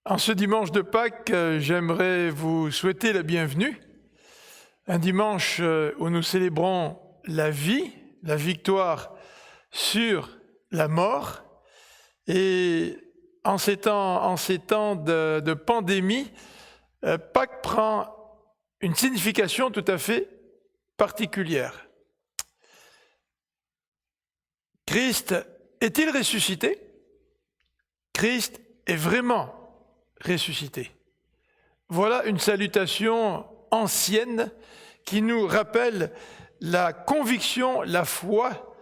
En ce dimanche de Pâques, j'aimerais vous souhaiter la bienvenue. Un dimanche où nous célébrons la vie, la victoire sur la mort. Et en ces temps de pandémie, Pâques prend une signification tout à fait particulière. Christ est-il ressuscité ? Christ est vraiment ressuscité. Voilà une salutation ancienne qui nous rappelle la conviction, la foi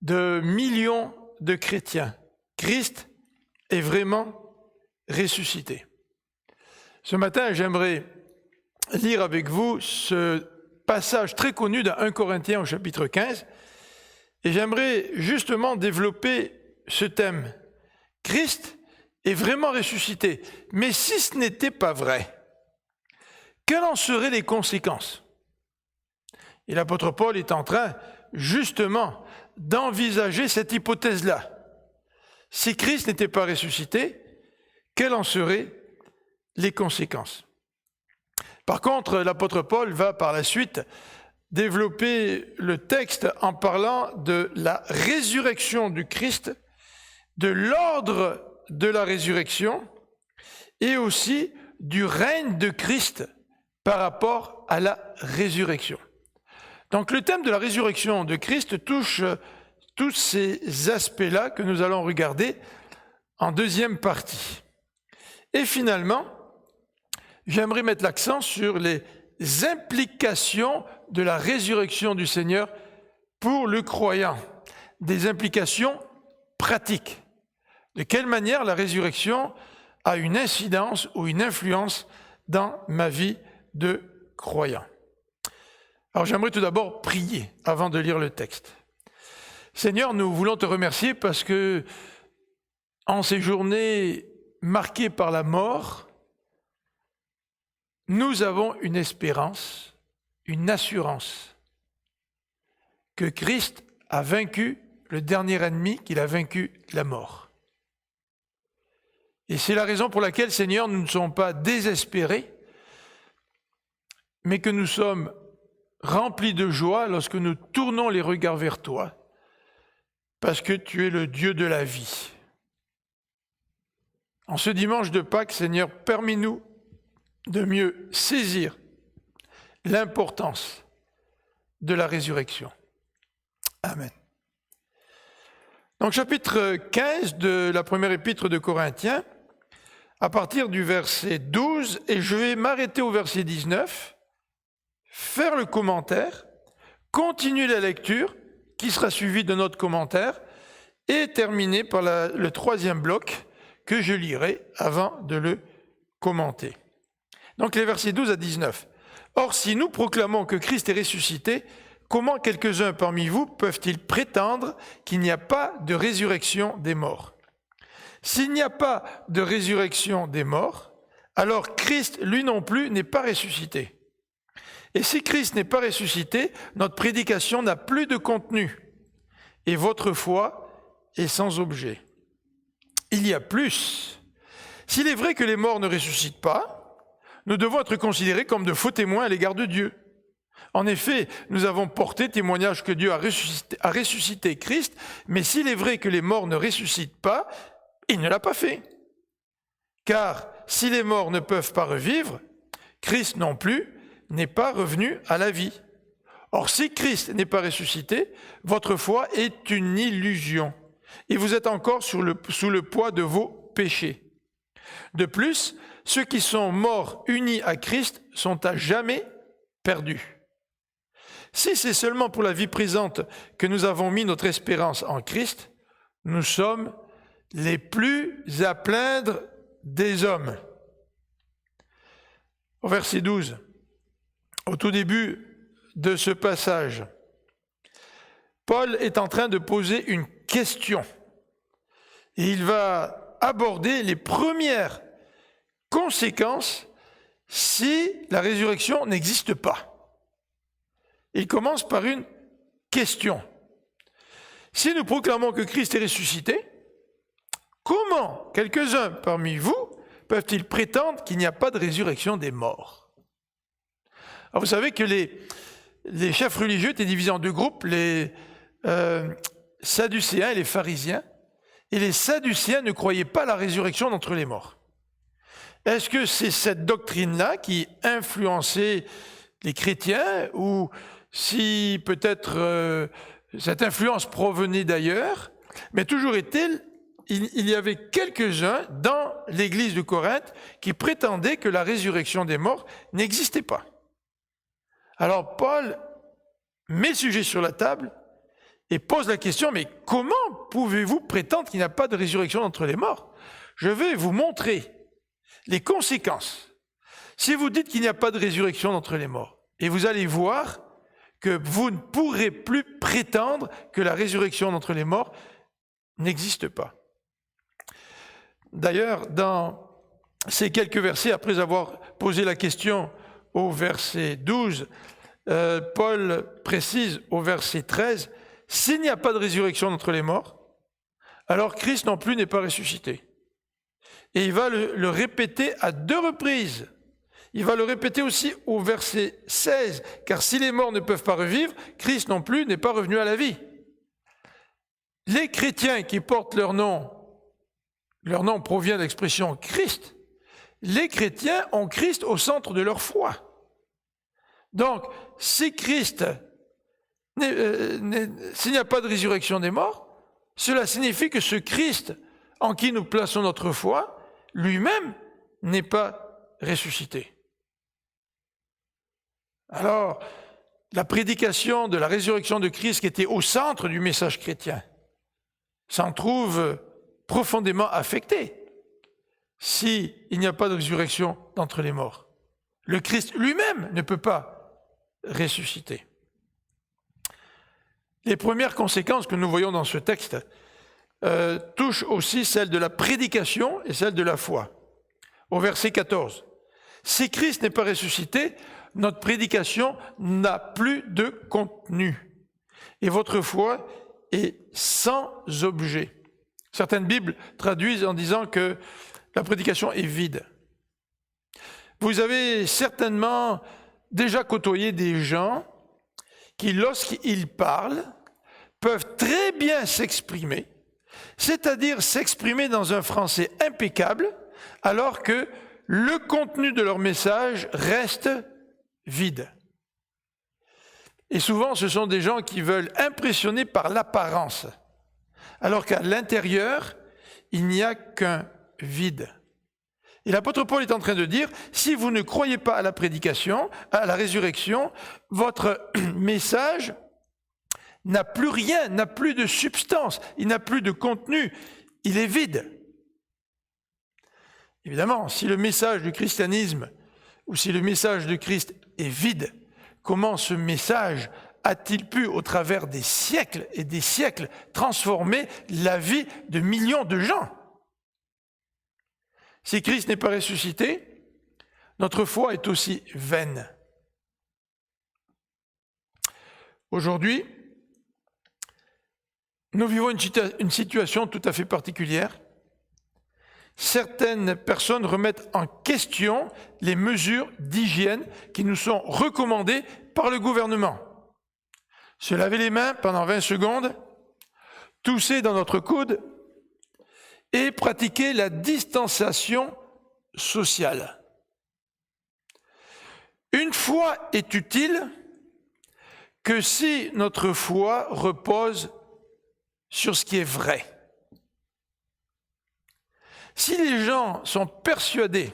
de millions de chrétiens. Christ est vraiment ressuscité. Ce matin, j'aimerais lire avec vous ce passage très connu dans 1 Corinthiens au chapitre 15 et j'aimerais justement développer ce thème. Christ est vraiment ressuscité. Mais si ce n'était pas vrai, quelles en seraient les conséquences ? Et l'apôtre Paul est en train, justement, d'envisager cette hypothèse-là. Si Christ n'était pas ressuscité, quelles en seraient les conséquences ? Par contre, l'apôtre Paul va par la suite développer le texte en parlant de la résurrection du Christ, de l'ordre de la résurrection et aussi du règne de Christ par rapport à la résurrection. Donc le thème de la résurrection de Christ touche tous ces aspects-là que nous allons regarder en deuxième partie. Et finalement, j'aimerais mettre l'accent sur les implications de la résurrection du Seigneur pour le croyant, des implications pratiques. De quelle manière la résurrection a une incidence ou une influence dans ma vie de croyant. Alors j'aimerais tout d'abord prier avant de lire le texte. Seigneur, nous voulons te remercier parce que en ces journées marquées par la mort, nous avons une espérance, une assurance que Christ a vaincu le dernier ennemi, qu'il a vaincu la mort. Et c'est la raison pour laquelle, Seigneur, nous ne sommes pas désespérés, mais que nous sommes remplis de joie lorsque nous tournons les regards vers toi, parce que tu es le Dieu de la vie. En ce dimanche de Pâques, Seigneur, permets-nous de mieux saisir l'importance de la résurrection. Amen. Donc, chapitre 15 de la première épître de Corinthiens, à partir du verset 12, et je vais m'arrêter au verset 19, faire le commentaire, continuer la lecture, qui sera suivie de notre commentaire, et terminer par le troisième bloc que je lirai avant de le commenter. Donc les versets 12 à 19. « Or, si nous proclamons que Christ est ressuscité, comment quelques-uns parmi vous peuvent-ils prétendre qu'il n'y a pas de résurrection des morts ? S'il n'y a pas de résurrection des morts, alors Christ, lui non plus, n'est pas ressuscité. Et si Christ n'est pas ressuscité, notre prédication n'a plus de contenu, et votre foi est sans objet. Il y a plus. S'il est vrai que les morts ne ressuscitent pas, nous devons être considérés comme de faux témoins à l'égard de Dieu. En effet, nous avons porté témoignage que Dieu a ressuscité Christ, mais s'il est vrai que les morts ne ressuscitent pas, il ne l'a pas fait. Car si les morts ne peuvent pas revivre, Christ non plus n'est pas revenu à la vie. Or, si Christ n'est pas ressuscité, votre foi est une illusion, et vous êtes encore sous le poids de vos péchés. De plus, ceux qui sont morts unis à Christ sont à jamais perdus. Si c'est seulement pour la vie présente que nous avons mis notre espérance en Christ, nous sommes les plus à plaindre des hommes. Au verset 12, au tout début de ce passage, Paul est en train de poser une question et il va aborder les premières conséquences si la résurrection n'existe pas. Il commence par une question. Si nous proclamons que Christ est ressuscité, comment quelques-uns parmi vous peuvent-ils prétendre qu'il n'y a pas de résurrection des morts? Alors vous savez que les chefs religieux étaient divisés en deux groupes, les Sadducéens et les pharisiens. Et les Sadducéens ne croyaient pas à la résurrection d'entre les morts. Est-ce que c'est cette doctrine-là qui influençait les chrétiens, ou si peut-être cette influence provenait d'ailleurs? Mais toujours est-il, il y avait quelques-uns dans l'église de Corinthe qui prétendaient que la résurrection des morts n'existait pas. Alors Paul met le sujet sur la table et pose la question, mais comment pouvez-vous prétendre qu'il n'y a pas de résurrection d'entre les morts? Je vais vous montrer les conséquences. Si vous dites qu'il n'y a pas de résurrection d'entre les morts, et vous allez voir que vous ne pourrez plus prétendre que la résurrection d'entre les morts n'existe pas. D'ailleurs, dans ces quelques versets, après avoir posé la question au verset 12, Paul précise au verset 13, « S'il n'y a pas de résurrection d'entre les morts, alors Christ non plus n'est pas ressuscité. » Et il va le répéter à 2 reprises. Il va le répéter aussi au verset 16, « Car si les morts ne peuvent pas revivre, Christ non plus n'est pas revenu à la vie. » Les chrétiens qui portent leur nom provient de l'expression Christ. Les chrétiens ont Christ au centre de leur foi. Donc, si s'il n'y a pas de résurrection des morts, cela signifie que ce Christ en qui nous plaçons notre foi, lui-même n'est pas ressuscité. Alors, la prédication de la résurrection de Christ qui était au centre du message chrétien s'en trouve profondément affectée s'il n'y a pas de résurrection d'entre les morts. Le Christ lui-même ne peut pas ressusciter. Les premières conséquences que nous voyons dans ce texte touchent aussi celle de la prédication et celle de la foi. Au verset 14, « Si Christ n'est pas ressuscité, notre prédication n'a plus de contenu, et votre foi est sans objet. » Certaines Bibles traduisent en disant que la prédication est vide. Vous avez certainement déjà côtoyé des gens qui, lorsqu'ils parlent, peuvent très bien s'exprimer, c'est-à-dire s'exprimer dans un français impeccable, alors que le contenu de leur message reste vide. Et souvent, ce sont des gens qui veulent impressionner par l'apparence, alors qu'à l'intérieur, il n'y a qu'un vide. Et l'apôtre Paul est en train de dire, si vous ne croyez pas à la prédication, à la résurrection, votre message n'a plus rien, n'a plus de substance, il n'a plus de contenu, il est vide. Évidemment, si le message du christianisme ou si le message de Christ est vide, comment ce message a-t-il pu, au travers des siècles et des siècles, transformer la vie de millions de gens? Si Christ n'est pas ressuscité, notre foi est aussi vaine. Aujourd'hui, nous vivons une situation tout à fait particulière. Certaines personnes remettent en question les mesures d'hygiène qui nous sont recommandées par le gouvernement. Se laver les mains pendant 20 secondes, tousser dans notre coude et pratiquer la distanciation sociale. Une foi est utile que si notre foi repose sur ce qui est vrai. Si les gens sont persuadés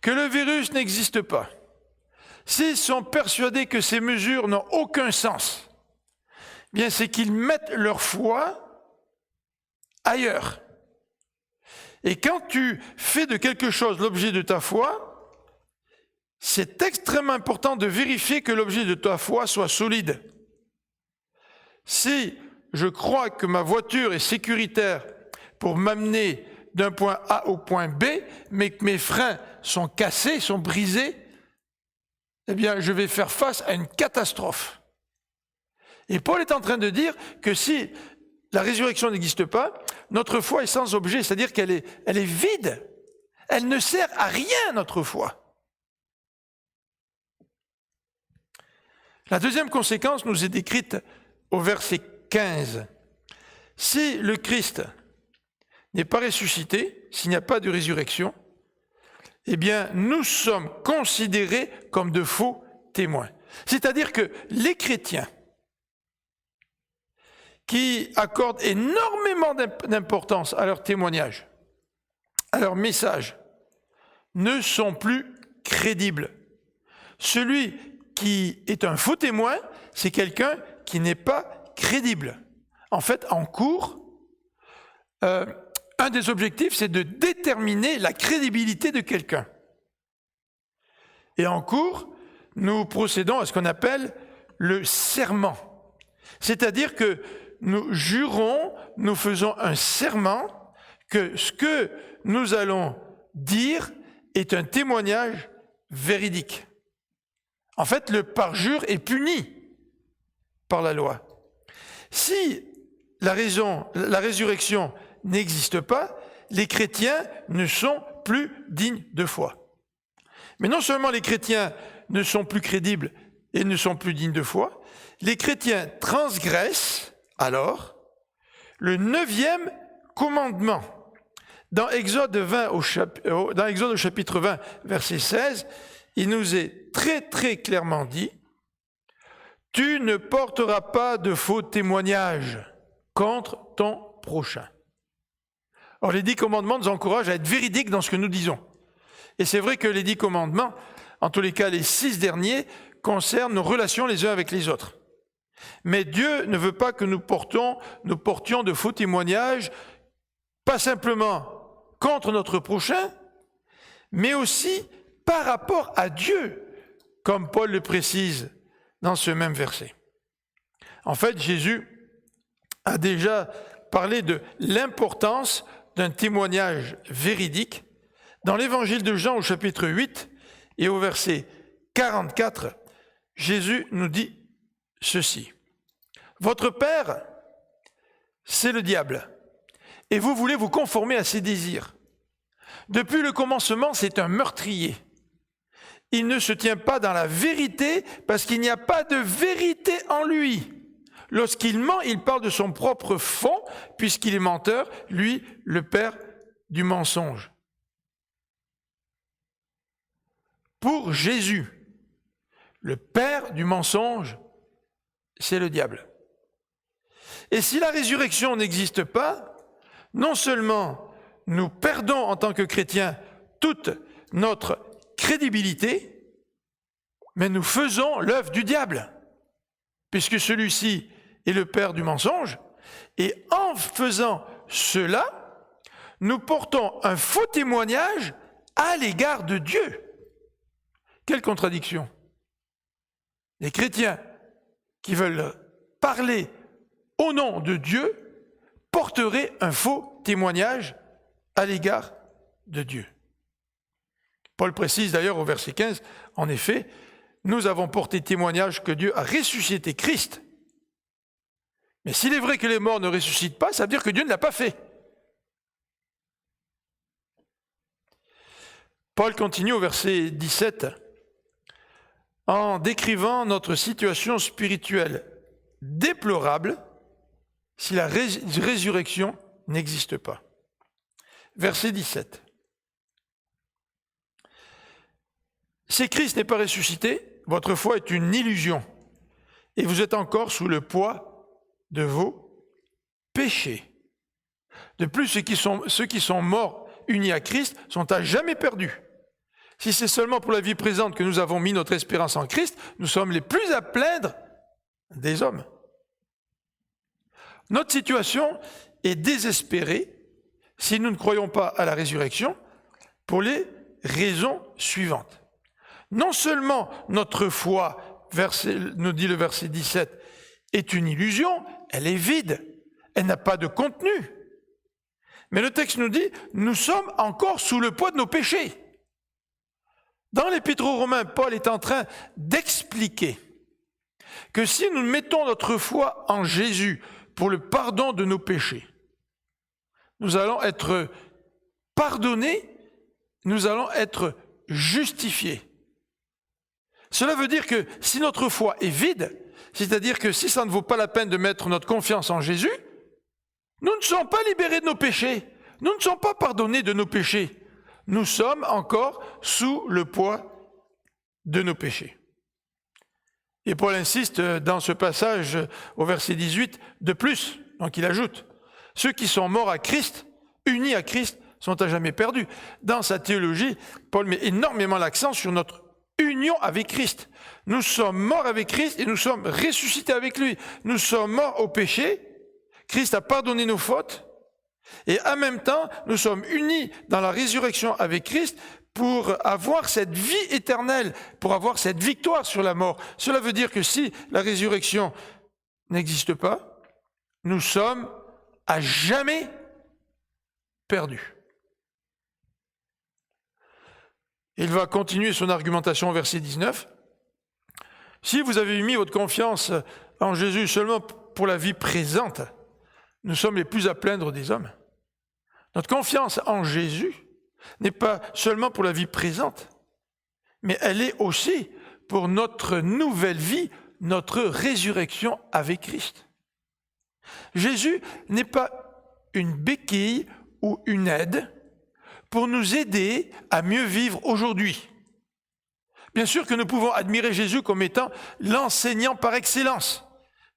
que le virus n'existe pas, s'ils sont persuadés que ces mesures n'ont aucun sens, bien c'est qu'ils mettent leur foi ailleurs. Et quand tu fais de quelque chose l'objet de ta foi, c'est extrêmement important de vérifier que l'objet de ta foi soit solide. Si je crois que ma voiture est sécuritaire pour m'amener d'un point A au point B, mais que mes freins sont cassés, sont brisés, eh bien, je vais faire face à une catastrophe. Et Paul est en train de dire que si la résurrection n'existe pas, notre foi est sans objet, c'est-à-dire qu'elle est vide. Elle ne sert à rien, notre foi. La deuxième conséquence nous est décrite au verset 15. Si le Christ n'est pas ressuscité, s'il n'y a pas de résurrection, eh bien, nous sommes considérés comme de faux témoins. C'est-à-dire que les chrétiens qui accordent énormément d'importance à leur témoignage, à leur message, ne sont plus crédibles. Celui qui est un faux témoin, c'est quelqu'un qui n'est pas crédible. En fait, en cours, un des objectifs, c'est de déterminer la crédibilité de quelqu'un. Et en cours, nous procédons à ce qu'on appelle le serment. C'est-à-dire que nous jurons, nous faisons un serment que ce que nous allons dire est un témoignage véridique. En fait, le parjure est puni par la loi. Si la résurrection n'existe pas, les chrétiens ne sont plus dignes de foi. Mais non seulement les chrétiens ne sont plus crédibles et ne sont plus dignes de foi, les chrétiens transgressent alors le 9e commandement. Dans Exode au chapitre 20, verset 16, il nous est très très clairement dit « Tu ne porteras pas de faux témoignages contre ton prochain. » Or, les 10 commandements nous encouragent à être véridiques dans ce que nous disons. Et c'est vrai que les 10 commandements, en tous les cas les 6 derniers, concernent nos relations les uns avec les autres. Mais Dieu ne veut pas que nous portions de faux témoignages, pas simplement contre notre prochain, mais aussi par rapport à Dieu, comme Paul le précise dans ce même verset. En fait, Jésus a déjà parlé de l'importance d'un témoignage véridique dans l'évangile de Jean au chapitre 8 et au verset 44, Jésus nous dit ceci. « Votre père, c'est le diable, et vous voulez vous conformer à ses désirs. Depuis le commencement, c'est un meurtrier. Il ne se tient pas dans la vérité parce qu'il n'y a pas de vérité en lui. Lorsqu'il ment, il parle de son propre fond, puisqu'il est menteur, lui, le père du mensonge. » Pour Jésus, le père du mensonge, c'est le diable. Et si la résurrection n'existe pas, non seulement nous perdons en tant que chrétiens toute notre crédibilité, mais nous faisons l'œuvre du diable, puisque celui-ci est le père du mensonge, et en faisant cela, nous portons un faux témoignage à l'égard de Dieu. Quelle contradiction! Les chrétiens qui veulent parler au nom de Dieu porteraient un faux témoignage à l'égard de Dieu. Paul précise d'ailleurs au verset 15, en effet, nous avons porté témoignage que Dieu a ressuscité Christ. Mais s'il est vrai que les morts ne ressuscitent pas, ça veut dire que Dieu ne l'a pas fait. Paul continue au verset 17 en décrivant notre situation spirituelle déplorable si la résurrection n'existe pas. Verset 17. Si Christ n'est pas ressuscité, votre foi est une illusion et vous êtes encore sous le poids de vos péchés. De plus, ceux qui sont morts unis à Christ sont à jamais perdus. Si c'est seulement pour la vie présente que nous avons mis notre espérance en Christ, nous sommes les plus à plaindre des hommes. Notre situation est désespérée si nous ne croyons pas à la résurrection pour les raisons suivantes. Non seulement notre foi, nous dit le verset 17, est une illusion, elle est vide, elle n'a pas de contenu. Mais le texte nous dit, nous sommes encore sous le poids de nos péchés. Dans l'Épître aux Romains, Paul est en train d'expliquer que si nous mettons notre foi en Jésus pour le pardon de nos péchés, nous allons être pardonnés nous allons être justifiés. Cela veut dire que si notre foi est vide, c'est-à-dire que si ça ne vaut pas la peine de mettre notre confiance en Jésus, nous ne sommes pas libérés de nos péchés, nous ne sommes pas pardonnés de nos péchés. Nous sommes encore sous le poids de nos péchés. Et Paul insiste dans ce passage au verset 18, de plus, donc il ajoute, ceux qui sont morts à Christ, unis à Christ, sont à jamais perdus. Dans sa théologie, Paul met énormément l'accent sur notre union avec Christ. Nous sommes morts avec Christ et nous sommes ressuscités avec lui. Nous sommes morts au péché, Christ a pardonné nos fautes, et en même temps, nous sommes unis dans la résurrection avec Christ pour avoir cette vie éternelle, pour avoir cette victoire sur la mort. Cela veut dire que si la résurrection n'existe pas, nous sommes à jamais perdus. Il va continuer son argumentation au verset 19. Si vous avez mis votre confiance en Jésus seulement pour la vie présente, nous sommes les plus à plaindre des hommes. Notre confiance en Jésus n'est pas seulement pour la vie présente, mais elle est aussi pour notre nouvelle vie, notre résurrection avec Christ. Jésus n'est pas une béquille ou une aide pour nous aider à mieux vivre aujourd'hui. Bien sûr que nous pouvons admirer Jésus comme étant l'enseignant par excellence.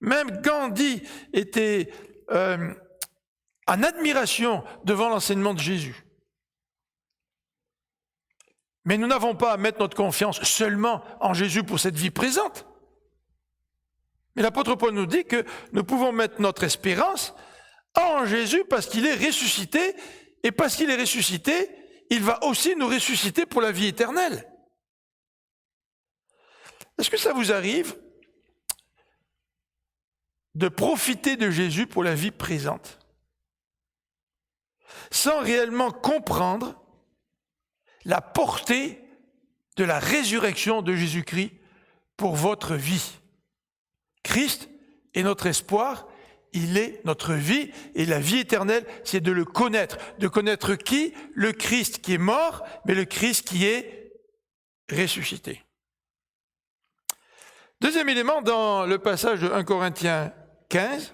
Même Gandhi était en admiration devant l'enseignement de Jésus. Mais nous n'avons pas à mettre notre confiance seulement en Jésus pour cette vie présente. Mais l'apôtre Paul nous dit que nous pouvons mettre notre espérance en Jésus parce qu'il est ressuscité, et parce qu'il est ressuscité, il va aussi nous ressusciter pour la vie éternelle. Est-ce que ça vous arrive de profiter de Jésus pour la vie présente, sans réellement comprendre la portée de la résurrection de Jésus-Christ pour votre vie? Christ est notre espoir, il est notre vie, et la vie éternelle, c'est de le connaître. De connaître qui? Le Christ qui est mort, mais le Christ qui est ressuscité. Deuxième élément, dans le passage de 1 Corinthiens 15,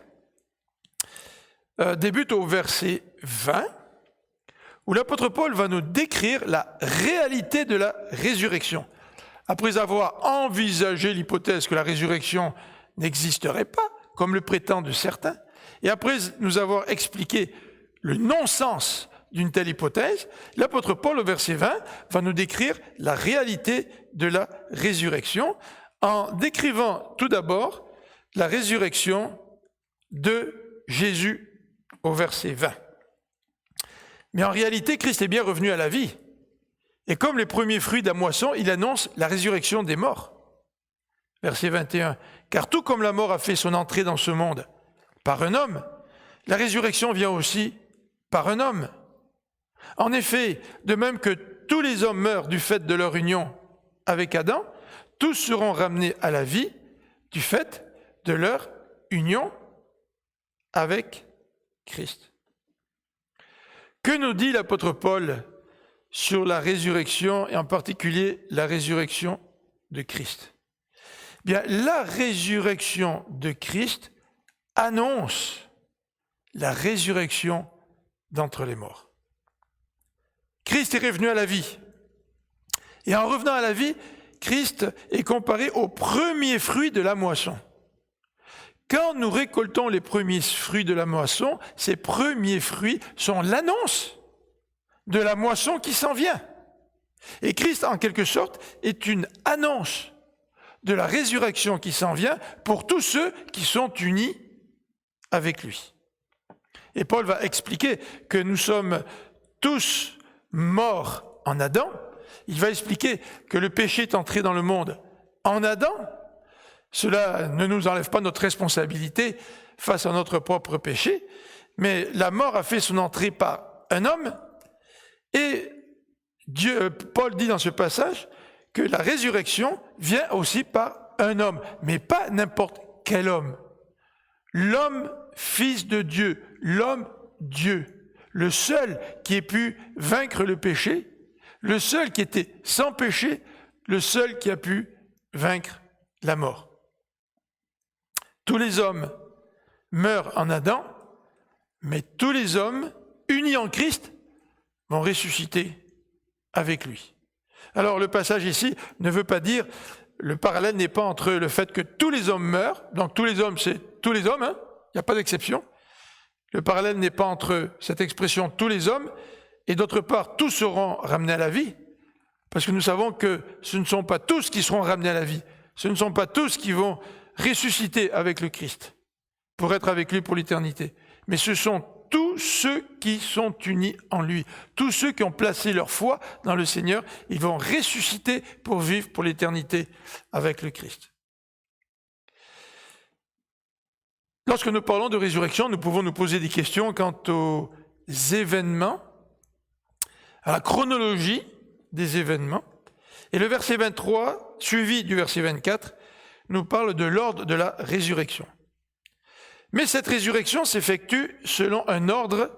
débute au verset 20, où l'apôtre Paul va nous décrire la réalité de la résurrection. Après avoir envisagé l'hypothèse que la résurrection n'existerait pas, comme le prétendent certains, et après nous avoir expliqué le non-sens d'une telle hypothèse, l'apôtre Paul, au verset 20, va nous décrire la réalité de la résurrection, en décrivant tout d'abord la résurrection de Jésus au verset 20. Mais en réalité, Christ est bien revenu à la vie. Et comme les premiers fruits de la moisson, il annonce la résurrection des morts. Verset 21. Car tout comme la mort a fait son entrée dans ce monde par un homme, la résurrection vient aussi par un homme. En effet, de même que tous les hommes meurent du fait de leur union avec Adam, tous seront ramenés à la vie du fait de leur union avec Christ. Que nous dit l'apôtre Paul sur la résurrection, et en particulier la résurrection de Christ? Bien, la résurrection de Christ annonce la résurrection d'entre les morts. Christ est revenu à la vie. Et en revenant à la vie, Christ est comparé au premier fruit de la moisson. Quand nous récoltons les premiers fruits de la moisson, ces premiers fruits sont l'annonce de la moisson qui s'en vient. Et Christ, en quelque sorte, est une annonce de la résurrection qui s'en vient pour tous ceux qui sont unis avec lui. Et Paul va expliquer que nous sommes tous morts en Adam. Il va expliquer que le péché est entré dans le monde en Adam. Cela ne nous enlève pas notre responsabilité face à notre propre péché, mais la mort a fait son entrée par un homme, et Paul dit dans ce passage que la résurrection vient aussi par un homme, mais pas n'importe quel homme. L'homme fils de Dieu, l'homme Dieu, le seul qui ait pu vaincre le péché, le seul qui était sans péché, le seul qui a pu vaincre la mort. Tous les hommes meurent en Adam, mais tous les hommes, unis en Christ, vont ressusciter avec lui. Alors le passage ici ne veut pas dire, le parallèle n'est pas entre le fait que tous les hommes meurent, donc tous les hommes c'est tous les hommes, il n'y a pas d'exception. Le parallèle n'est pas entre cette expression tous les hommes et d'autre part tous seront ramenés à la vie, parce que nous savons que ce ne sont pas tous qui seront ramenés à la vie, ce ne sont pas tous qui vont ressusciter avec le Christ pour être avec lui pour l'éternité, mais ce sont tous ceux qui sont unis en lui, tous ceux qui ont placé leur foi dans le Seigneur, ils vont ressusciter pour vivre pour l'éternité avec le Christ. Lorsque nous parlons de résurrection, nous pouvons nous poser des questions quant aux événements, à la chronologie des événements. Et le verset 23, suivi du verset 24, nous parle de l'ordre de la résurrection. Mais cette résurrection s'effectue selon un ordre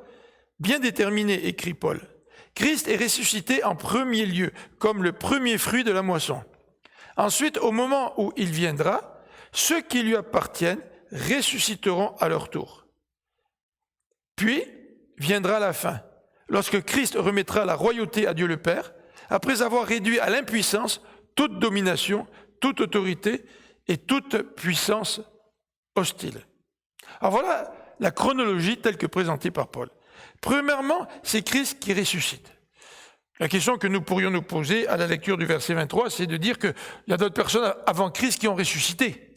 bien déterminé, écrit Paul. Christ est ressuscité en premier lieu, comme le premier fruit de la moisson. Ensuite, au moment où il viendra, ceux qui lui appartiennent ressusciteront à leur tour. Puis viendra la fin, lorsque Christ remettra la royauté à Dieu le Père, après avoir réduit à l'impuissance toute domination, toute autorité et toute puissance hostile. Alors voilà la chronologie telle que présentée par Paul. Premièrement, c'est Christ qui ressuscite. La question que nous pourrions nous poser à la lecture du verset 23, c'est de dire qu'il y a d'autres personnes avant Christ qui ont ressuscité.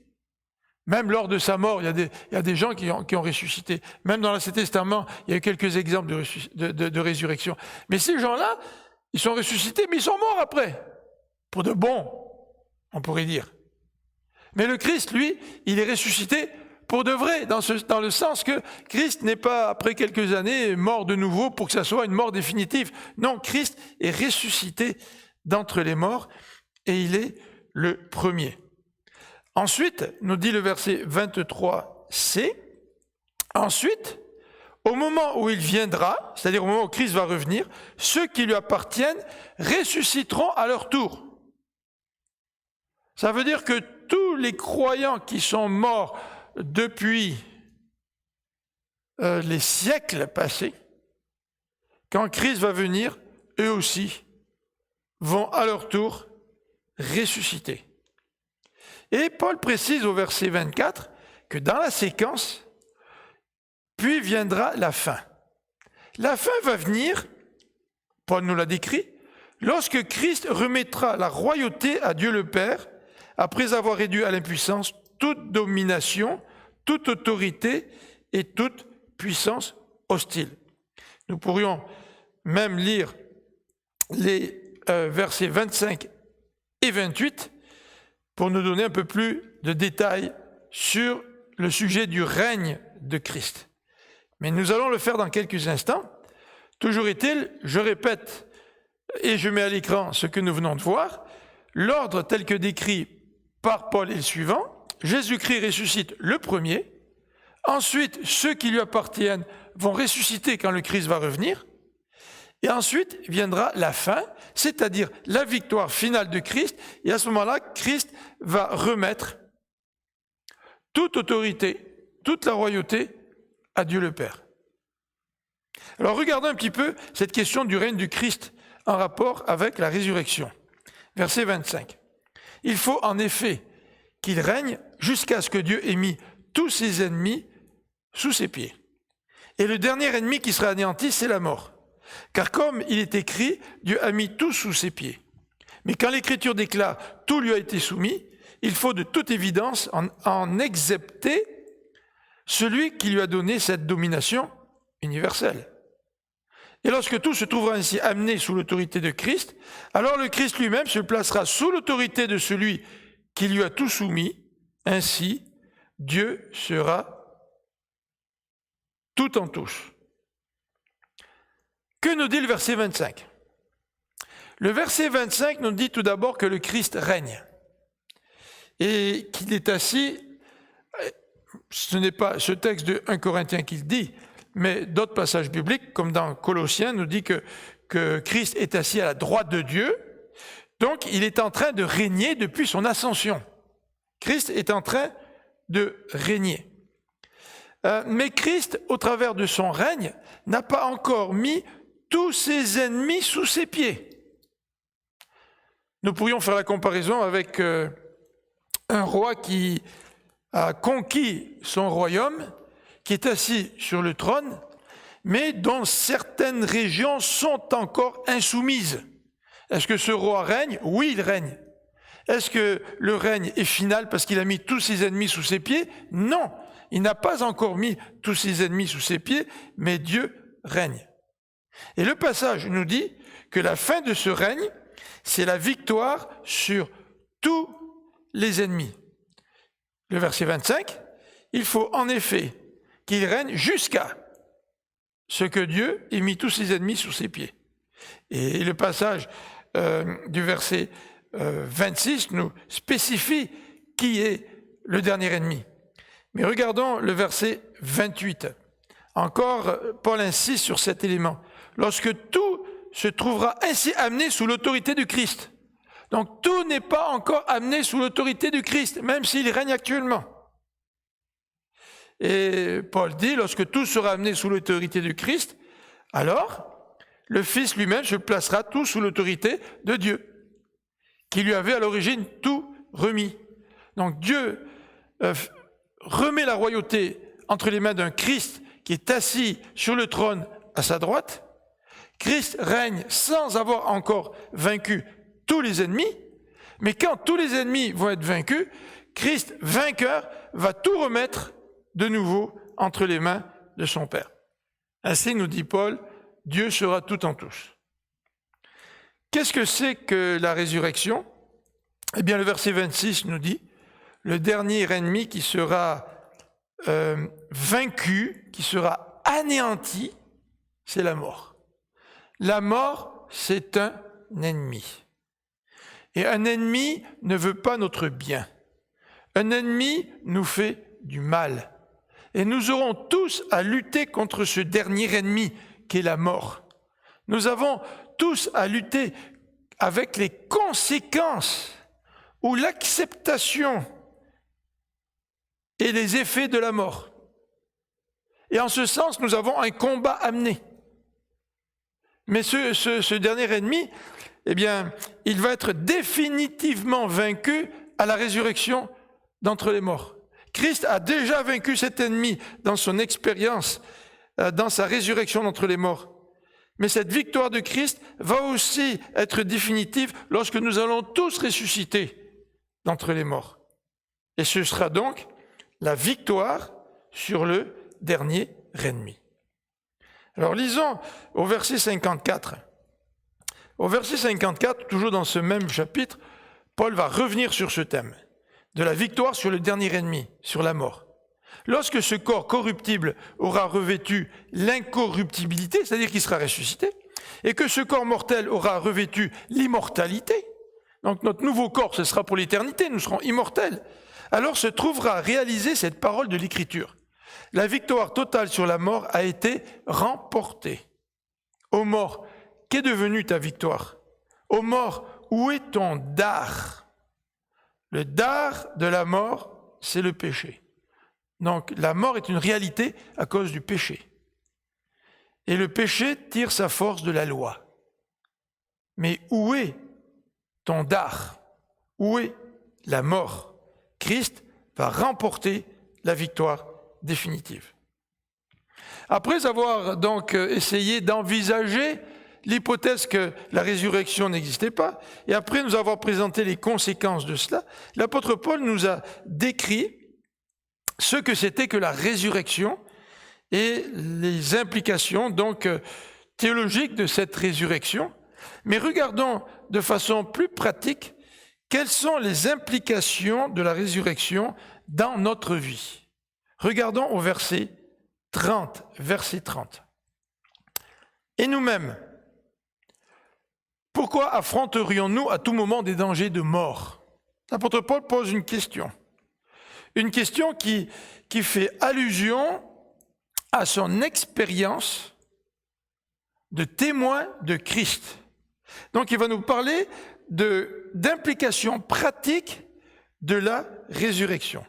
Même lors de sa mort, il y a des gens qui ont ressuscité. Même dans l'Ancien Testament, il y a eu quelques exemples de résurrection. Mais ces gens-là, ils sont ressuscités, mais ils sont morts après. Pour de bon, on pourrait dire. Mais le Christ, lui, il est ressuscité pour de vrai, dans le sens que Christ n'est pas, après quelques années, mort de nouveau pour que ça soit une mort définitive. Non, Christ est ressuscité d'entre les morts et il est le premier. Ensuite, nous dit le verset 23c, ensuite, au moment où il viendra, c'est-à-dire au moment où Christ va revenir, ceux qui lui appartiennent ressusciteront à leur tour. Ça veut dire que tous les croyants qui sont morts depuis les siècles passés, quand Christ va venir, eux aussi vont à leur tour ressusciter. Et Paul précise au verset 24 que dans la séquence, puis viendra la fin. La fin va venir, Paul nous l'a décrit, lorsque Christ remettra la royauté à Dieu le Père, après avoir réduit à l'impuissance toute domination, toute autorité et toute puissance hostile. Nous pourrions même lire les versets 25 et 28 pour nous donner un peu plus de détails sur le sujet du règne de Christ. Mais nous allons le faire dans quelques instants. Toujours est-il, je répète et je mets à l'écran ce que nous venons de voir, l'ordre tel que décrit par Paul est le suivant. Jésus-Christ ressuscite le premier. Ensuite, ceux qui lui appartiennent vont ressusciter quand le Christ va revenir. Et ensuite viendra la fin, c'est-à-dire la victoire finale de Christ. Et à ce moment-là, Christ va remettre toute autorité, toute la royauté à Dieu le Père. Alors regardons un petit peu cette question du règne du Christ en rapport avec la résurrection. Verset 25. Il faut en effet qu'il règne jusqu'à ce que Dieu ait mis tous ses ennemis sous ses pieds. Et le dernier ennemi qui sera anéanti, c'est la mort. Car comme il est écrit, Dieu a mis tout sous ses pieds. Mais quand l'Écriture déclare « tout lui a été soumis », il faut de toute évidence en excepter celui qui lui a donné cette domination universelle. Et lorsque tout se trouvera ainsi amené sous l'autorité de Christ, alors le Christ lui-même se placera sous l'autorité de celui qui lui a tout soumis. Ainsi, Dieu sera tout en tous. Que nous dit le verset 25 ? Le verset 25 nous dit tout d'abord que le Christ règne et qu'il est assis. Ce n'est pas ce texte de 1 Corinthiens qui le dit, mais d'autres passages bibliques, comme dans Colossiens, nous dit que que Christ est assis à la droite de Dieu. Donc, il est en train de régner depuis son ascension. Christ est en train de régner. Mais Christ, au travers de son règne, n'a pas encore mis tous ses ennemis sous ses pieds. Nous pourrions faire la comparaison avec un roi qui a conquis son royaume, qui est assis sur le trône, mais dont certaines régions sont encore insoumises. Est-ce que ce roi règne? Oui, il règne. Est-ce que le règne est final parce qu'il a mis tous ses ennemis sous ses pieds? Non, il n'a pas encore mis tous ses ennemis sous ses pieds, mais Dieu règne. Et le passage nous dit que la fin de ce règne, c'est la victoire sur tous les ennemis. Le verset 25, il faut en effet qu'il règne jusqu'à ce que Dieu ait mis tous ses ennemis sous ses pieds. Et le passage du verset 26 nous spécifie qui est le dernier ennemi. Mais regardons le verset 28. Encore, Paul insiste sur cet élément. Lorsque tout se trouvera ainsi amené sous l'autorité du Christ. Donc tout n'est pas encore amené sous l'autorité du Christ, même s'il règne actuellement. Et Paul dit, lorsque tout sera amené sous l'autorité du Christ, alors le Fils lui-même se placera tout sous l'autorité de Dieu, qui lui avait à l'origine tout remis. Donc Dieu remet la royauté entre les mains d'un Christ qui est assis sur le trône à sa droite. Christ règne sans avoir encore vaincu tous les ennemis, mais quand tous les ennemis vont être vaincus, Christ, vainqueur, va tout remettre de nouveau entre les mains de son Père. Ainsi, nous dit Paul, Dieu sera tout en tous. Qu'est-ce que c'est que la résurrection? Eh bien, le verset 26 nous dit, le dernier ennemi qui sera vaincu, qui sera anéanti, c'est la mort. La mort, c'est un ennemi. Et un ennemi ne veut pas notre bien. Un ennemi nous fait du mal. Et nous aurons tous à lutter contre ce dernier ennemi qui est la mort. Nous avons tous à lutter avec les conséquences ou l'acceptation et les effets de la mort. Et en ce sens, nous avons un combat à mener. Mais ce dernier ennemi, eh bien, il va être définitivement vaincu à la résurrection d'entre les morts. Christ a déjà vaincu cet ennemi dans son expérience, dans sa résurrection d'entre les morts. Mais cette victoire de Christ va aussi être définitive lorsque nous allons tous ressusciter d'entre les morts. Et ce sera donc la victoire sur le dernier ennemi. Alors lisons au verset 54. Au verset 54, toujours dans ce même chapitre, Paul va revenir sur ce thème de la victoire sur le dernier ennemi, sur la mort. Lorsque ce corps corruptible aura revêtu l'incorruptibilité, c'est-à-dire qu'il sera ressuscité, et que ce corps mortel aura revêtu l'immortalité, donc notre nouveau corps, ce sera pour l'éternité, nous serons immortels, alors se trouvera réalisée cette parole de l'Écriture. La victoire totale sur la mort a été remportée. Ô mort, qu'est devenue ta victoire? Ô mort, où est ton dard? Le dard de la mort, c'est le péché. Donc la mort est une réalité à cause du péché. Et le péché tire sa force de la loi. Mais où est ton dard? Où est la mort? Christ va remporter la victoire définitive. Après avoir donc essayé d'envisager l'hypothèse que la résurrection n'existait pas, et après nous avoir présenté les conséquences de cela, l'apôtre Paul nous a décrit ce que c'était que la résurrection et les implications donc théologiques de cette résurrection. Mais regardons de façon plus pratique quelles sont les implications de la résurrection dans notre vie. Regardons au verset 30. Et nous-mêmes, pourquoi affronterions-nous à tout moment des dangers de mort? L'apôtre Paul pose une question qui fait allusion à son expérience de témoins de Christ. Donc il va nous parler d'implications pratiques de la résurrection.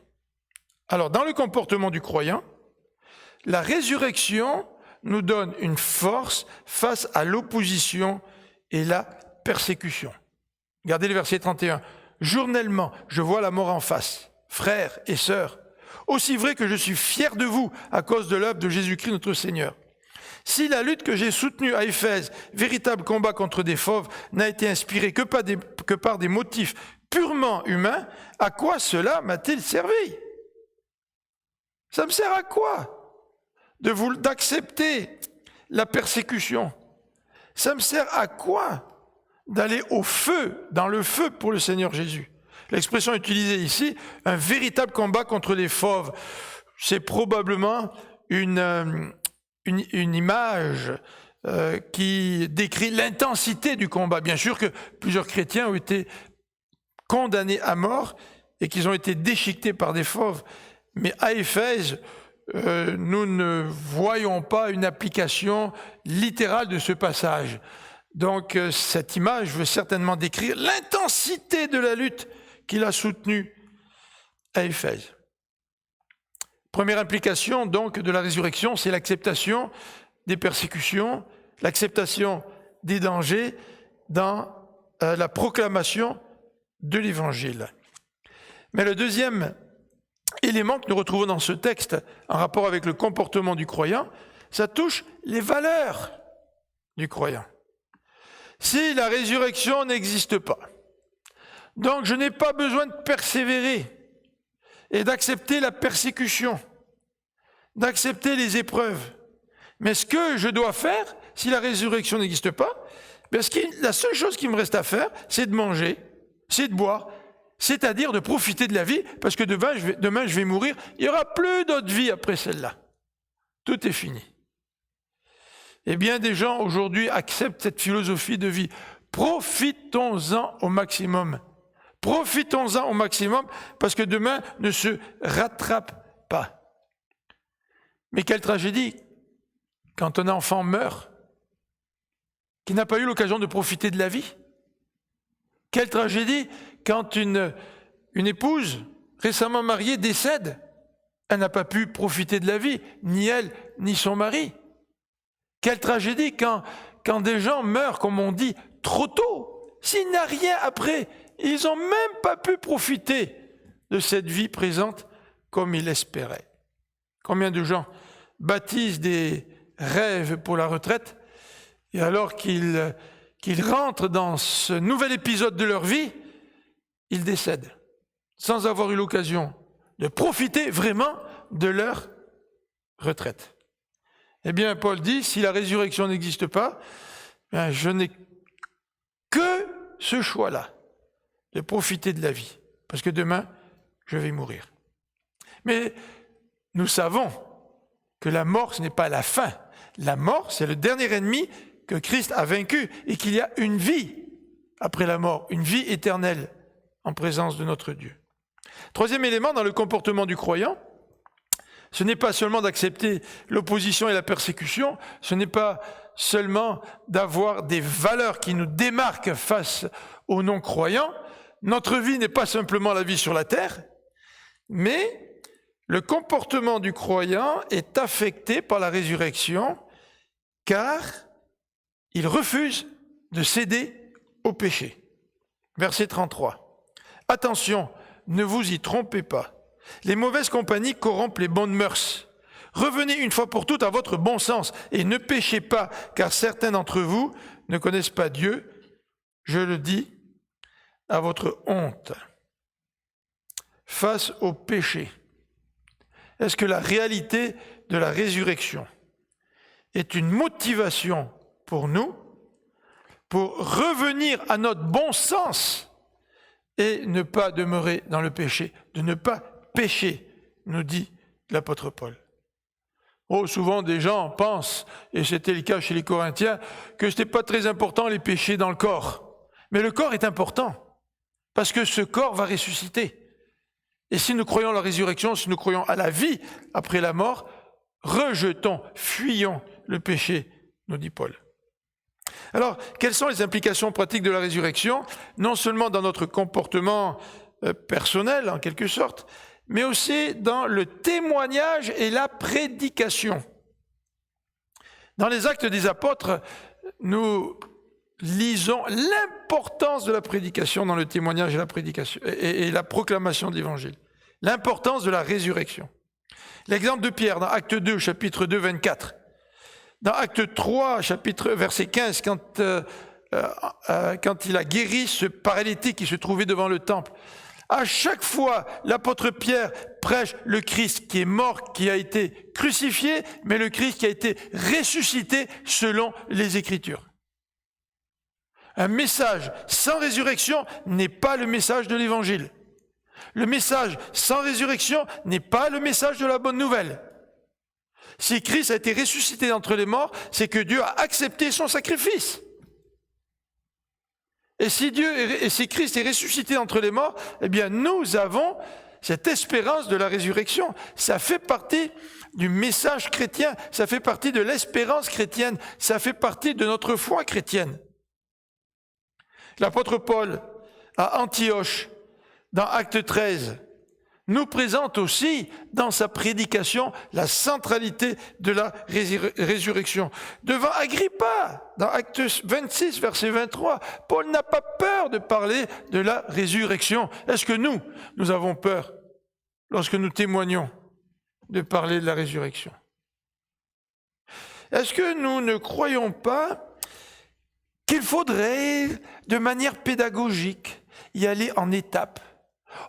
Alors dans le comportement du croyant, la résurrection nous donne une force face à l'opposition et la persécution. Regardez le verset 31. « Journellement, je vois la mort en face, frères et sœurs, aussi vrai que je suis fier de vous à cause de l'œuvre de Jésus-Christ notre Seigneur. Si la lutte que j'ai soutenue à Éphèse, véritable combat contre des fauves, n'a été inspirée que par des motifs purement humains, à quoi cela m'a-t-il servi ? Ça me sert à quoi d'accepter la persécution? Ça me sert à quoi d'aller au feu, dans le feu pour le Seigneur Jésus? L'expression utilisée ici, un véritable combat contre les fauves, c'est probablement une image qui décrit l'intensité du combat. Bien sûr que plusieurs chrétiens ont été condamnés à mort et qu'ils ont été déchiquetés par des fauves. Mais à Éphèse, nous ne voyons pas une application littérale de ce passage. Donc cette image veut certainement décrire l'intensité de la lutte qu'il a soutenue à Éphèse. Première implication donc de la résurrection, c'est l'acceptation des persécutions, l'acceptation des dangers dans la proclamation de l'Évangile. Mais le deuxième élément que nous retrouvons dans ce texte en rapport avec le comportement du croyant, ça touche les valeurs du croyant. Si la résurrection n'existe pas, donc je n'ai pas besoin de persévérer et d'accepter la persécution, d'accepter les épreuves. Mais ce que je dois faire, si la résurrection n'existe pas, la seule chose qui me reste à faire, c'est de manger, c'est de boire, c'est-à-dire de profiter de la vie, parce que demain je vais mourir, il n'y aura plus d'autre vie après celle-là. Tout est fini. Et bien des gens aujourd'hui acceptent cette philosophie de vie. Profitons-en au maximum. Profitons-en au maximum, parce que demain ne se rattrape pas. Mais quelle tragédie quand un enfant meurt, qui n'a pas eu l'occasion de profiter de la vie. Quelle tragédie quand une épouse récemment mariée décède. Elle n'a pas pu profiter de la vie, ni elle, ni son mari. Quelle tragédie quand des gens meurent, comme on dit, trop tôt. S'il n'y a rien après, ils n'ont même pas pu profiter de cette vie présente comme ils l'espéraient. Combien de gens bâtissent des rêves pour la retraite et alors qu'ils rentrent dans ce nouvel épisode de leur vie, ils décèdent sans avoir eu l'occasion de profiter vraiment de leur retraite. Eh bien, Paul dit, si la résurrection n'existe pas, je n'ai que ce choix-là, de profiter de la vie, parce que demain, je vais mourir. Mais nous savons que la mort, ce n'est pas la fin. La mort, c'est le dernier ennemi que Christ a vaincu et qu'il y a une vie après la mort, une vie éternelle en présence de notre Dieu. Troisième élément dans le comportement du croyant, ce n'est pas seulement d'accepter l'opposition et la persécution, ce n'est pas seulement d'avoir des valeurs qui nous démarquent face aux non-croyants. Notre vie n'est pas simplement la vie sur la terre, mais le comportement du croyant est affecté par la résurrection car il refuse de céder au péché. Verset 33. Attention, ne vous y trompez pas. Les mauvaises compagnies corrompent les bonnes mœurs. Revenez une fois pour toutes à votre bon sens et ne péchez pas, car certains d'entre vous ne connaissent pas Dieu. Je le dis à votre honte. Face au péché, est-ce que la réalité de la résurrection est une motivation pour nous, pour revenir à notre bon sens et ne pas demeurer dans le péché, de ne pas pécher, nous dit l'apôtre Paul. Oh, souvent des gens pensent, et c'était le cas chez les Corinthiens, que ce n'était pas très important les péchés dans le corps. Mais le corps est important, parce que ce corps va ressusciter. Et si nous croyons à la résurrection, si nous croyons à la vie après la mort, rejetons, fuyons le péché, nous dit Paul. Alors, quelles sont les implications pratiques de la résurrection, non seulement dans notre comportement personnel, en quelque sorte, mais aussi dans le témoignage et la prédication. Dans les Actes des Apôtres, nous lisons l'importance de la prédication dans le témoignage et la prédication et la proclamation de l'Évangile. L'importance de la résurrection. L'exemple de Pierre dans Acte 2, chapitre 2, 24. Dans Acte 3, verset 15, quand il a guéri ce paralytique qui se trouvait devant le temple. À chaque fois, l'apôtre Pierre prêche le Christ qui est mort, qui a été crucifié, mais le Christ qui a été ressuscité selon les Écritures. Un message sans résurrection n'est pas le message de l'Évangile. Le message sans résurrection n'est pas le message de la bonne nouvelle. Si Christ a été ressuscité d'entre les morts, c'est que Dieu a accepté son sacrifice. Et si Christ est ressuscité d'entre les morts, eh bien nous avons cette espérance de la résurrection. Ça fait partie du message chrétien, ça fait partie de l'espérance chrétienne, ça fait partie de notre foi chrétienne. L'apôtre Paul, à Antioche, dans Acte 13, nous présente aussi, dans sa prédication, la centralité de la résurrection. Devant Agrippa, dans Acte 26, verset 23, Paul n'a pas peur de parler de la résurrection. Est-ce que nous avons peur, lorsque nous témoignons, de parler de la résurrection? Est-ce que nous ne croyons pas qu'il faudrait, de manière pédagogique, y aller en étapes?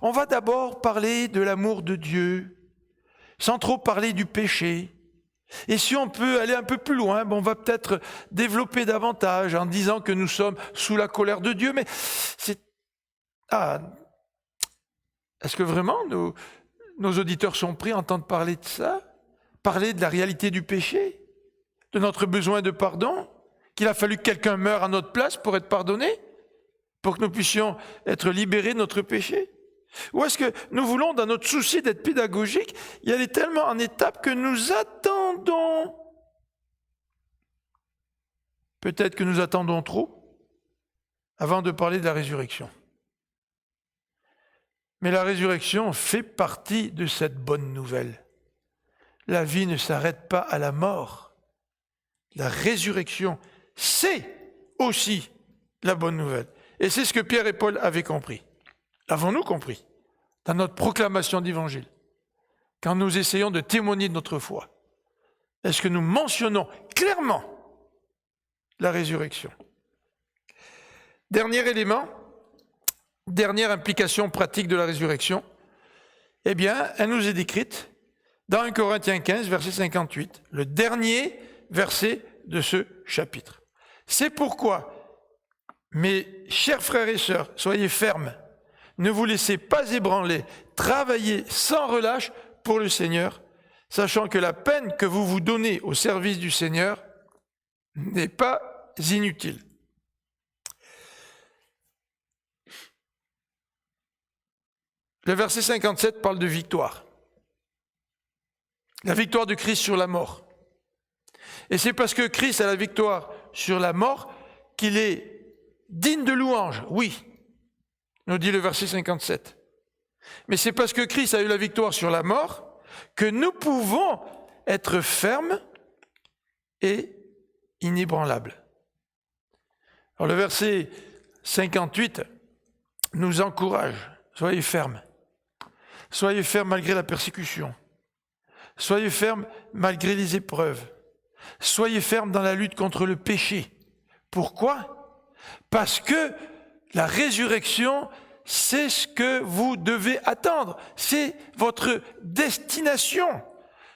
On va d'abord parler de l'amour de Dieu, sans trop parler du péché. Et si on peut aller un peu plus loin, on va peut-être développer davantage en disant que nous sommes sous la colère de Dieu. Mais est-ce que vraiment nos auditeurs sont prêts à entendre parler de ça? Parler de la réalité du péché? De notre besoin de pardon? Qu'il a fallu que quelqu'un meure à notre place pour être pardonné? Pour que nous puissions être libérés de notre péché? Ou est-ce que nous voulons, dans notre souci d'être pédagogique, y aller tellement en étapes que nous attendons? Peut-être que nous attendons trop avant de parler de la résurrection. Mais la résurrection fait partie de cette bonne nouvelle. La vie ne s'arrête pas à la mort. La résurrection, c'est aussi la bonne nouvelle. Et c'est ce que Pierre et Paul avaient compris. L'avons-nous compris dans notre proclamation d'Évangile? Quand nous essayons de témoigner de notre foi, est-ce que nous mentionnons clairement la résurrection? Dernier élément, dernière implication pratique de la résurrection, eh bien, elle nous est décrite dans 1 Corinthiens 15, verset 58, le dernier verset de ce chapitre. C'est pourquoi, mes chers frères et sœurs, soyez fermes, ne vous laissez pas ébranler, travaillez sans relâche pour le Seigneur, sachant que la peine que vous vous donnez au service du Seigneur n'est pas inutile. Le verset 57 parle de victoire. La victoire de Christ sur la mort. Et c'est parce que Christ a la victoire sur la mort qu'il est digne de louange, oui, nous dit le verset 57. Mais c'est parce que Christ a eu la victoire sur la mort que nous pouvons être fermes et inébranlables. Alors le verset 58 nous encourage, soyez fermes. Soyez fermes malgré la persécution. Soyez fermes malgré les épreuves. Soyez fermes dans la lutte contre le péché. Pourquoi? Parce que la résurrection, c'est ce que vous devez attendre. C'est votre destination.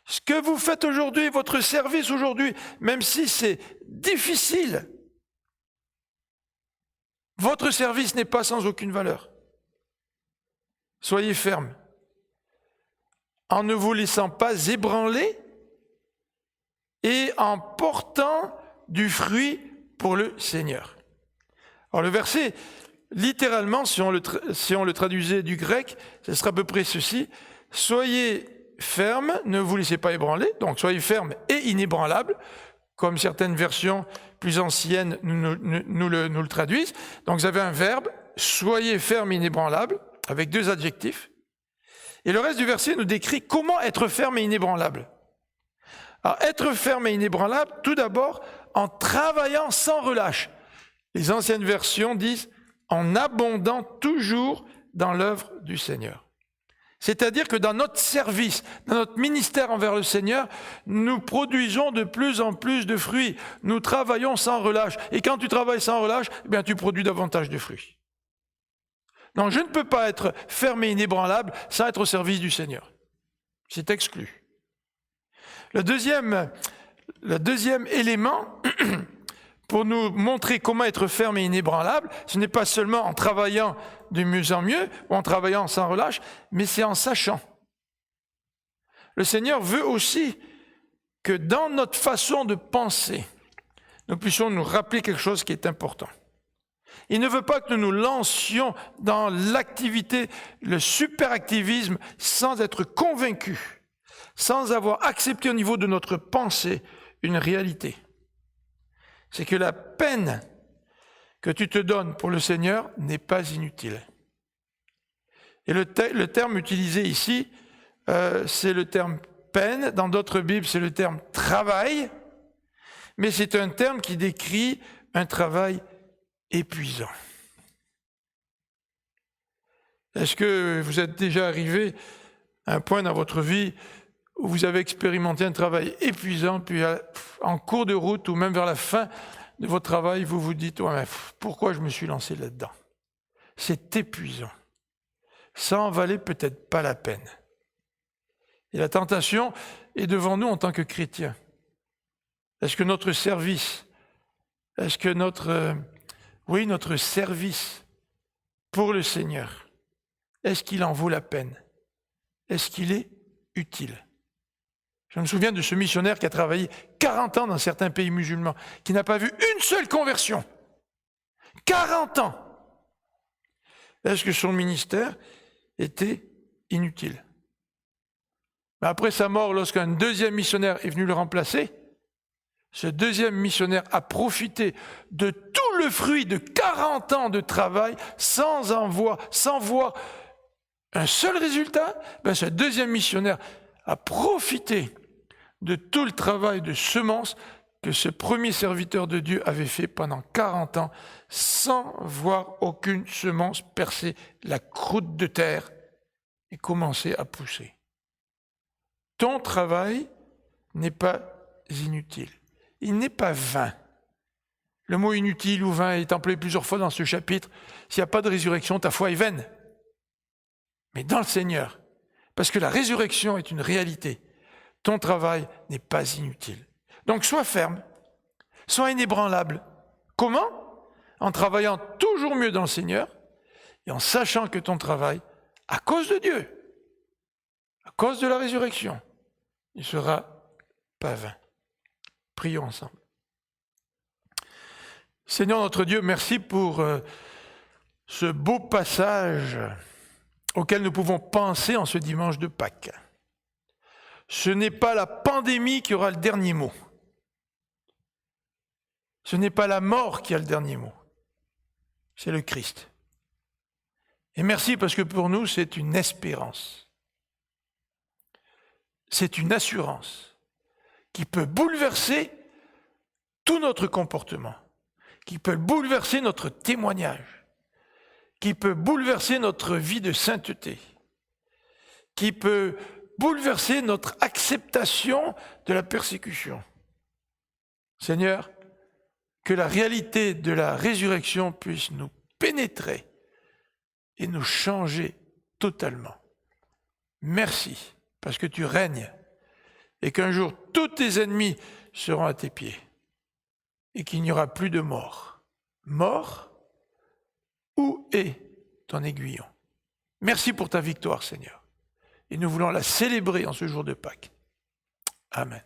Ce que vous faites aujourd'hui, votre service aujourd'hui, même si c'est difficile, votre service n'est pas sans aucune valeur. Soyez fermes. En ne vous laissant pas ébranler et en portant du fruit pour le Seigneur. Alors le verset, littéralement, si on le traduisait du grec, ce serait à peu près ceci. Soyez fermes, ne vous laissez pas ébranler, donc soyez fermes et inébranlables, comme certaines versions plus anciennes nous le traduisent. Donc vous avez un verbe, soyez ferme et inébranlable, avec 2 adjectifs. Et le reste du verset nous décrit comment être ferme et inébranlable. Alors, être ferme et inébranlable, tout d'abord, en travaillant sans relâche. Les anciennes versions disent « en abondant toujours dans l'œuvre du Seigneur ». C'est-à-dire que dans notre service, dans notre ministère envers le Seigneur, nous produisons de plus en plus de fruits. Nous travaillons sans relâche. Et quand tu travailles sans relâche, eh bien, tu produis davantage de fruits. Donc, je ne peux pas être ferme et inébranlable sans être au service du Seigneur. C'est exclu. Le deuxième élément pour nous montrer comment être ferme et inébranlable, ce n'est pas seulement en travaillant de mieux en mieux ou en travaillant sans relâche, mais c'est en sachant. Le Seigneur veut aussi que dans notre façon de penser, nous puissions nous rappeler quelque chose qui est important. Il ne veut pas que nous nous lancions dans l'activité, le superactivisme, sans être convaincus, sans avoir accepté au niveau de notre pensée une réalité. C'est que la peine que tu te donnes pour le Seigneur n'est pas inutile. Et le terme utilisé ici, c'est le terme peine. Dans d'autres Bibles, c'est le terme travail. Mais c'est un terme qui décrit un travail épuisant. Est-ce que vous êtes déjà arrivé à un point dans votre vie où vous avez expérimenté un travail épuisant, puis en cours de route ou même vers la fin de votre travail, vous vous dites ouais, mais pourquoi je me suis lancé là-dedans? C'est épuisant. Ça en valait peut-être pas la peine. Et la tentation est devant nous en tant que chrétiens. Est-ce que notre service, est-ce que notre service pour le Seigneur, est-ce qu'il en vaut la peine? Est-ce qu'il est utile? Je me souviens de ce missionnaire qui a travaillé 40 ans dans certains pays musulmans, qui n'a pas vu une seule conversion. 40 ans! Est-ce que son ministère était inutile? Mais après sa mort, lorsqu'un deuxième missionnaire est venu le remplacer, ce deuxième missionnaire a profité de tout le fruit de 40 ans de travail sans voir un seul résultat. Ce deuxième missionnaire a profité de tout le travail de semence que ce premier serviteur de Dieu avait fait pendant 40 ans sans voir aucune semence percer la croûte de terre et commencer à pousser. Ton travail n'est pas inutile. Il n'est pas vain. Le mot inutile ou vain est employé plusieurs fois dans ce chapitre. S'il n'y a pas de résurrection, ta foi est vaine. Mais dans le Seigneur, parce que la résurrection est une réalité, ton travail n'est pas inutile. Donc sois ferme, sois inébranlable. Comment? En travaillant toujours mieux dans le Seigneur et en sachant que ton travail, à cause de Dieu, à cause de la résurrection, ne sera pas vain. Prions ensemble. Seigneur notre Dieu, merci pour ce beau passage auquel nous pouvons penser en ce dimanche de Pâques. Ce n'est pas la pandémie qui aura le dernier mot. Ce n'est pas la mort qui a le dernier mot. C'est le Christ. Et merci parce que pour nous, c'est une espérance. C'est une assurance qui peut bouleverser tout notre comportement, qui peut bouleverser notre témoignage, qui peut bouleverser notre vie de sainteté, qui peut bouleverser notre acceptation de la persécution. Seigneur, que la réalité de la résurrection puisse nous pénétrer et nous changer totalement. Merci, parce que tu règnes et qu'un jour tous tes ennemis seront à tes pieds et qu'il n'y aura plus de mort. Mort, où est ton aiguillon? Merci pour ta victoire, Seigneur. Et nous voulons la célébrer en ce jour de Pâques. Amen.